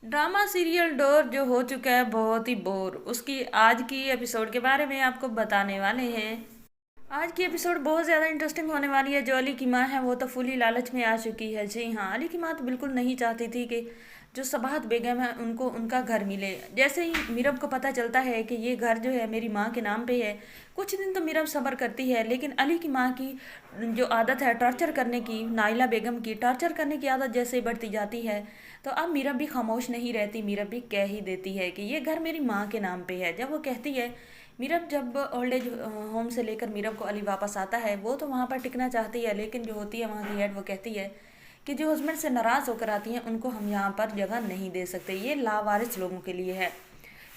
Drama serial door जो हो चुका है बहुत ही बोर, उसकी आज की एपिसोड के बारे में आपको बताने वाले हैं। आज की एपिसोड बहुत ज़्यादा इंटरेस्टिंग होने वाली है। जो अली की माँ है वो तो फुली लालच में आ चुकी है। जी हाँ, अली की माँ तो बिल्कुल नहीं चाहती थी कि जो सबाहत बेगम है उनको उनका घर मिले। जैसे ही मीरब को पता चलता है कि ये घर जो है मेरी माँ के नाम पे है, कुछ दिन तो मीरब सब्र करती है, लेकिन अली की माँ की जो आदत है टॉर्चर करने की, नाइला बेगम की टॉर्चर करने की आदत जैसे ही बढ़ती जाती है, तो अब मीरब भी खामोश नहीं रहती। मीरब भी कह ही देती है कि ये घर मेरी माँ के नाम पे है। जब वो कहती है, मीरब जब ओल्ड एज होम से लेकर मीरब को अली वापस आता है, वो तो वहाँ पर टिकना चाहती है, लेकिन जो होती है वहाँ की हेड वो कहती है कि जो हस्बैंड से नाराज़ होकर आती हैं उनको हम यहाँ पर जगह नहीं दे सकते, ये लावारिस लोगों के लिए है।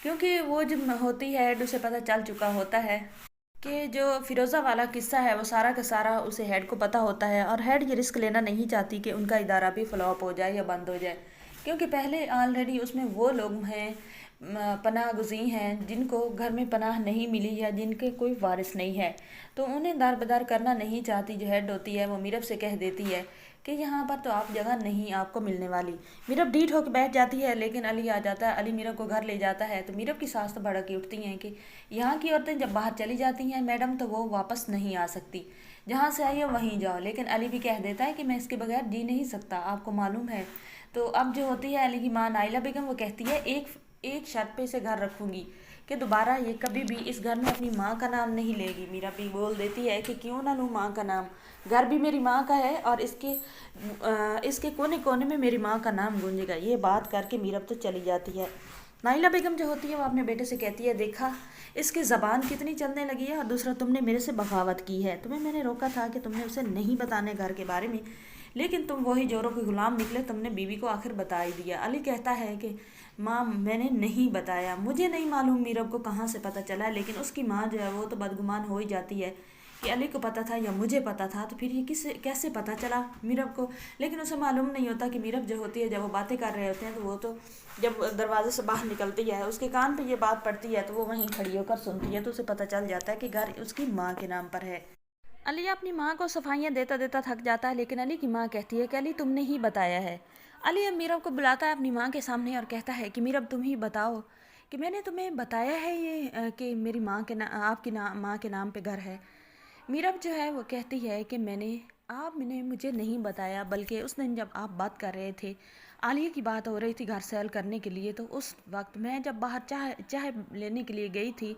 क्योंकि वो जब होती है हेड, उसे पता चल चुका होता है कि जो फिरोज़ा वाला किस्सा है वो सारा का सारा उसे हेड को पता होता है, और हेड ये रिस्क लेना नहीं चाहती कि उनका इदारा भी फ्लॉप हो जाए या बंद हो जाए। क्योंकि पहले ऑलरेडी उसमें वो लोग हैं, पनाह गुज़ी हैं, जिनको घर में पनाह नहीं मिली या जिनके कोई वारिस नहीं है, तो उन्हें दार बदार करना नहीं चाहती। जो हेड होती है वो मीरब से कह देती है कि यहाँ पर तो आप जगह नहीं आपको मिलने वाली। मीरब ढीठ होकर बैठ जाती है, लेकिन अली आ जाता है। अली मीरब को घर ले जाता है, तो मीरब की सास तो भड़क उठती हैं कि यहाँ की औरतें जब बाहर चली जाती हैं मैडम, तो वो वापस नहीं आ सकती, जहाँ से आई है वहीं जाओ। लेकिन अली भी कह देता है कि मैं इसके बगैर जी नहीं सकता, आपको मालूम है। तो अब जो होती है अली की माँ नाइला बेगम, वो कहती है एक एक शर्त पे इसे घर रखूंगी कि दोबारा ये कभी भी इस घर में अपनी माँ का नाम नहीं लेगी। मीरा भी बोल देती है कि क्यों ना लूँ माँ का नाम, घर भी मेरी माँ का है और इसके कोने कोने में मेरी माँ का नाम गूंजेगा। ये बात करके मीरब तो चली जाती है। नाइला बेगम जो होती है वो अपने बेटे से कहती है, देखा इसकी ज़बान कितनी चलने लगी है, और दूसरा तुमने मेरे से बगावत की है। तुम्हें मैंने रोका था कि तुमने उसे नहीं बताने घर के बारे में, लेकिन तुम वही जोरों के गुलाम निकले, तुमने बीवी को आखिर बता ही दिया। अली कहता है कि माँ मैंने नहीं बताया, मुझे नहीं मालूम मीरब को कहाँ से पता चला, लेकिन उसकी माँ जो है वो तो बदगुमान हो ही जाती है कि अली को पता था या मुझे पता था, तो फिर ये किससे कैसे पता चला मीरब को। लेकिन उसे मालूम नहीं होता कि मीरब जो होती है जब वो बातें कर रहे होते हैं, तो वो तो जब दरवाजे से बाहर निकलती है उसके कान पे ये बात पड़ती है, तो वो वहीं खड़ी होकर सुनती है, तो उसे पता चल जाता है कि घर उसकी माँ के नाम पर है। अली अपनी माँ को सफाइयाँ देता देता थक जाता है, लेकिन अली की माँ कहती है कि अली तुमने ही बताया है। अली अब मीरब को बुलाता है अपनी माँ के सामने और कहता है कि मीरब तुम ही बताओ कि मैंने तुम्हें बताया है ये कि मेरी माँ के आपकी माँ के नाम पे घर है। मीरब जो है वो कहती है कि आपने मुझे नहीं बताया, बल्कि उस दिन जब आप बात कर रहे थे, आलिया की बात हो रही थी घर सेल करने के लिए, तो उस वक्त मैं जब बाहर चाय चाय लेने के लिए गई थी,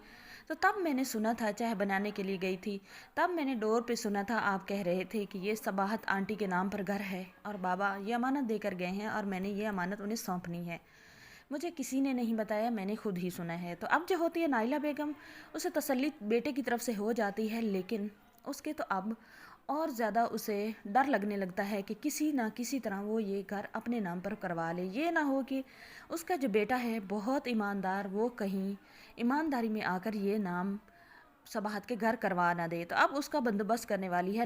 तो तब मैंने सुना था, चाय बनाने के लिए गई थी, तब मैंने डोर पे सुना था आप कह रहे थे कि ये सबाहत आंटी के नाम पर घर है और बाबा ये अमानत देकर गए हैं और मैंने ये अमानत उन्हें सौंपनी है। मुझे किसी ने नहीं बताया, मैंने खुद ही सुना है। तो अब जो होती है नाइला बेगम, उसे तसल्ली बेटे की तरफ से हो जाती है, लेकिन उसके तो अब और ज़्यादा उसे डर लगने लगता है कि किसी ना किसी तरह वो ये घर अपने नाम पर करवा ले। ये ना हो कि उसका जो बेटा है बहुत ईमानदार, वो कहीं ईमानदारी में आकर ये नाम सबाहत के घर करवा ना दे। तो अब उसका बंदोबस्त करने वाली है